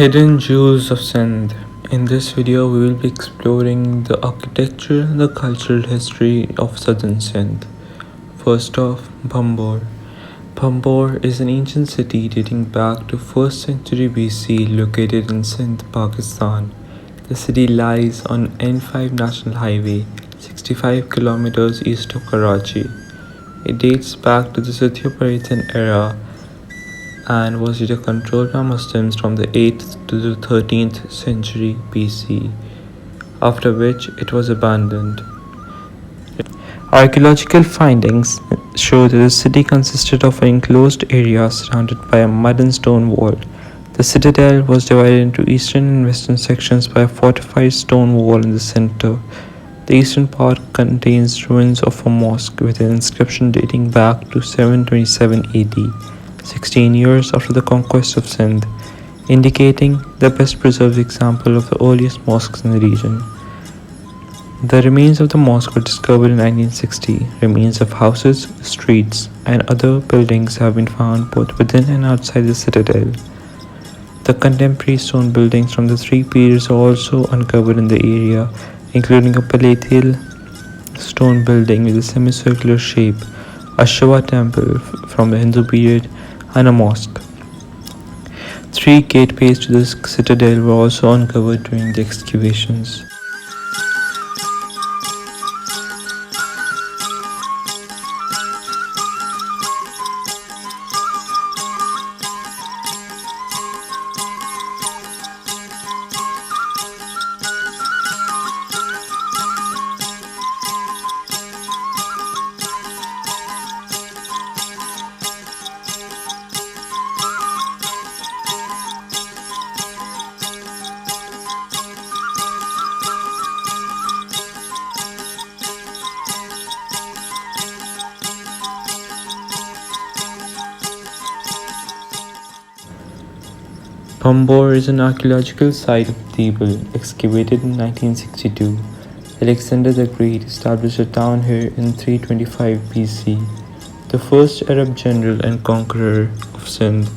Hidden Jewels of Sindh. In this video, we will be exploring the architecture and the cultural history of Southern Sindh. First off, Bhanbhore. Bhanbhore is an ancient city dating back to 1st century BC located in Sindh, Pakistan. The city lies on N5 National Highway, 65 kilometers east of Karachi. It dates back to the Scythian era and was either controlled by Muslims from the 8th to the 13th century BC, after which it was abandoned. Archaeological findings show that the city consisted of an enclosed area surrounded by a mud and stone wall. The citadel was divided into eastern and western sections by a fortified stone wall in the center. The eastern part contains ruins of a mosque with an inscription dating back to 727 AD. 16 years after the conquest of Sindh, indicating the best preserved example of the earliest mosques in the region. The remains of the mosque were discovered in 1960. Remains of houses, streets, and other buildings have been found both within and outside the citadel. The contemporary stone buildings from the three periods are also uncovered in the area, including a palatial stone building with a semicircular shape, a Shiva temple from the Hindu period, and a mosque. Three gateways to the citadel were also uncovered during the excavations. Bhanbhore is an archaeological site of Tibel, excavated in 1962. Alexander the Great established a town here in 325 BC. The first Arab general and conqueror of Sindh,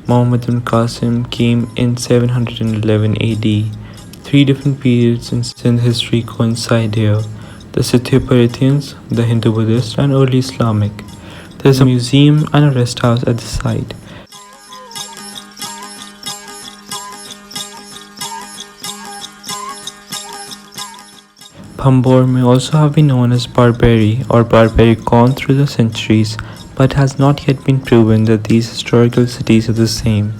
Muhammad ibn Qasim, came in 711 AD. Three different periods in Sindh history coincide here: the Scytho-Parthians, the Hindu-Buddhist, and early Islamic. There is a museum and a rest house at the site. Bhanbhore may also have been known as Barbary or Barbaricon through the centuries, but has not yet been proven that these historical cities are the same.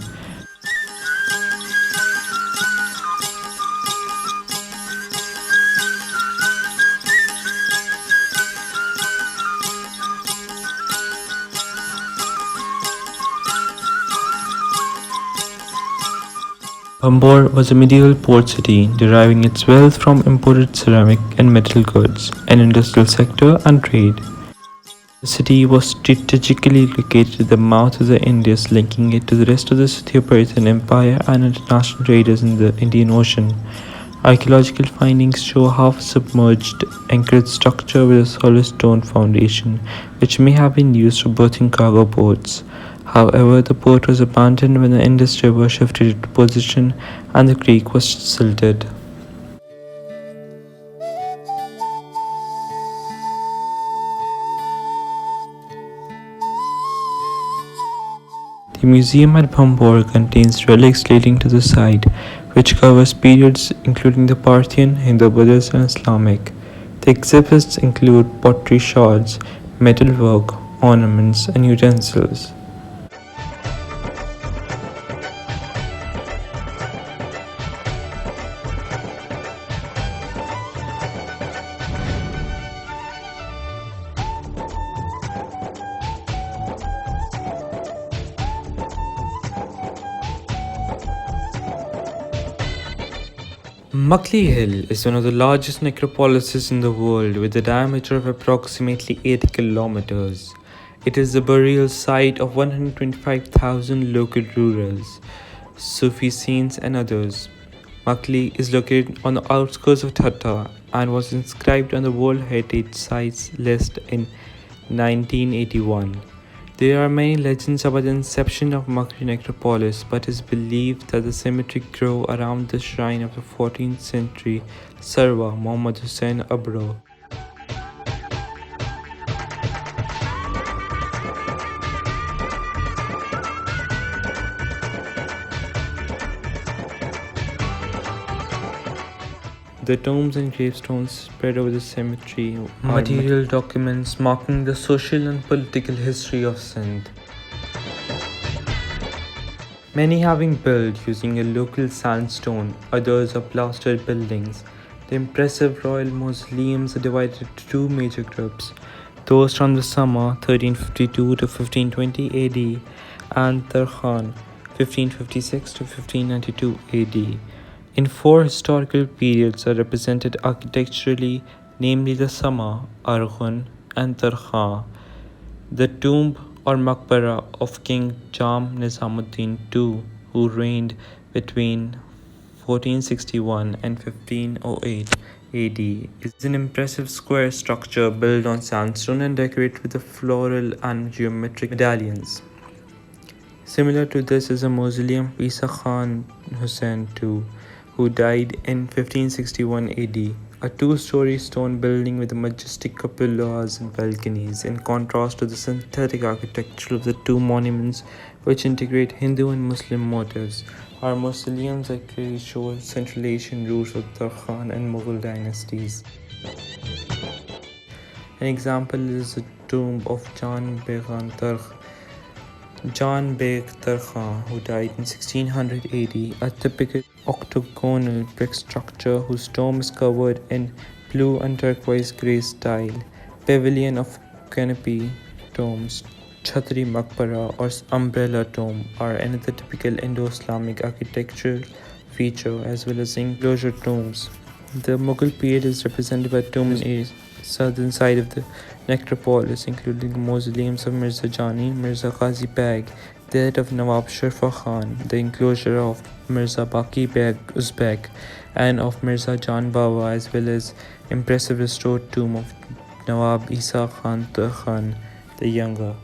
Bhanbhore was a medieval port city, deriving its wealth from imported ceramic and metal goods, an industrial sector, and trade. The city was strategically located at the mouth of the Indus, linking it to the rest of the Scytho-Parthian Empire and international traders in the Indian Ocean. Archaeological findings show a half-submerged anchored structure with a solid stone foundation, which may have been used for berthing cargo boats. However, the port was abandoned when the Indus River shifted its position and the creek was silted. The museum at Bhanbhore contains relics relating to the site, which covers periods including the Parthian, Hindu-Buddhist, and Islamic. The exhibits include pottery shards, metalwork, ornaments, and utensils. Makli Hill is one of the largest necropolises in the world with a diameter of approximately 8 kilometers. It is the burial site of 125,000 local rurals, Sufi saints and others. Makli is located on the outskirts of Thar and was inscribed on the World Heritage Sites list in 1981. There are many legends about the inception of Makli Necropolis, but it is believed that the cemetery grew around the shrine of the 14th century Sarwa Muhammad Hussain Abro. The tombs and gravestones spread over the cemetery are material documents marking the social and political history of Sindh. Many have been built using a local sandstone, others are plastered buildings. The impressive royal mausoleums are divided into two major groups, those from the summer 1352 to 1520 AD and Thar 1556 to 1592 AD. In four historical periods are represented architecturally, namely the Sama, Arghun, and Tarkhan. The tomb or maqbara of King Jam Nizamuddin II, who reigned between 1461 and 1508 AD, is an impressive square structure built on sandstone and decorated with floral and geometric medallions. Similar to this is a mausoleum of Isa Khan Hussain II, who died in 1561 AD, a two-story stone building with majestic cupolas and balconies, in contrast to the synthetic architecture of the two monuments which integrate Hindu and Muslim motifs. Our mausoleums clearly show Central Asian roots of the Khan and Mughal dynasties. An example is the tomb of Jan Beghan Tarkh, Jan Beg Tarkhan, who died in 1600 AD, a typical octagonal brick structure whose tomb is covered in blue and turquoise grey style. Pavilion of canopy tombs, Chhatri Maqbara or umbrella tomb are another typical Indo-Islamic architectural feature, as well as enclosure tombs. The Mughal period is represented by tombs on the southern side of the necropolis, including the mausoleums of Mirza Jani, Mirza Ghazi Beg, the head of Nawab Sharfa Khan, the enclosure of Mirza Baqi Beg Uzbek, and of Mirza Jan Baba, as well as impressive restored tomb of Nawab Isa Khan Khan the Younger.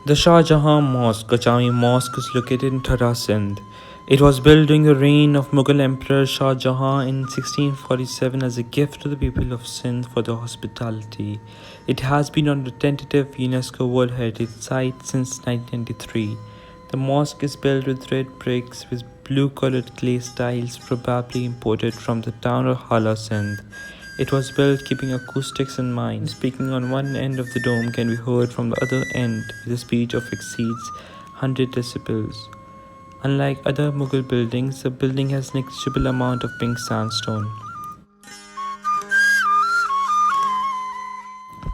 The Shah Jahan Mosque, a Jami mosque, is located in Thar, Sindh. It was built during the reign of Mughal Emperor Shah Jahan in 1647 as a gift to the people of Sindh for their hospitality. It has been on the tentative UNESCO World Heritage Site since 1993. The mosque is built with red bricks with blue-colored clay tiles, probably imported from the town of Hala, Sindh. It was built keeping acoustics in mind. Speaking on one end of the dome can be heard from the other end with a speed of exceeds 100 decibels. Unlike other Mughal buildings, the building has negligible amount of pink sandstone.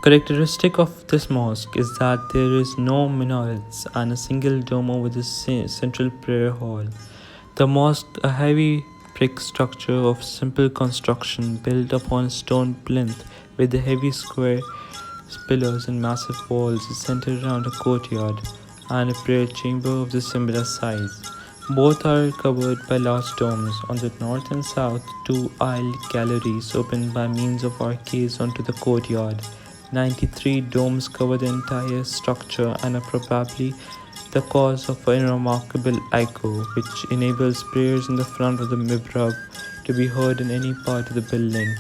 Characteristic of this mosque is that there is no minarets and a single dome over the central prayer hall. The mosque, a heavy brick structure of simple construction built upon a stone plinth with the heavy square pillars and massive walls, is centered around a courtyard and a prayer chamber of the similar size. Both are covered by large domes. On the north and south, two aisled galleries open by means of arcades onto the courtyard. 93 domes cover the entire structure and are probably the cause of a remarkable echo, which enables prayers in the front of the mihrab to be heard in any part of the building.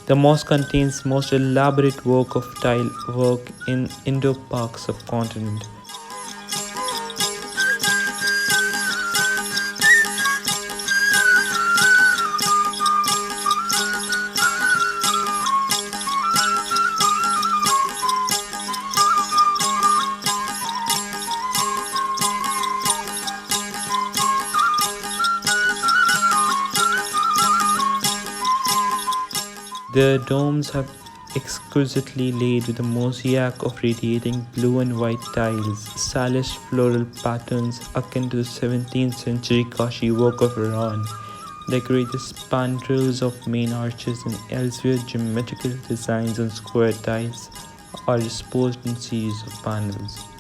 The mosque contains most elaborate work of tile work in Indo-Pak subcontinent. Their domes have exquisitely laid with a mosaic of radiating blue and white tiles, stylish floral patterns akin to the 17th century Kashi work of Iran, decorate the spandrels of main arches, and elsewhere geometrical designs on square tiles are disposed in series of panels.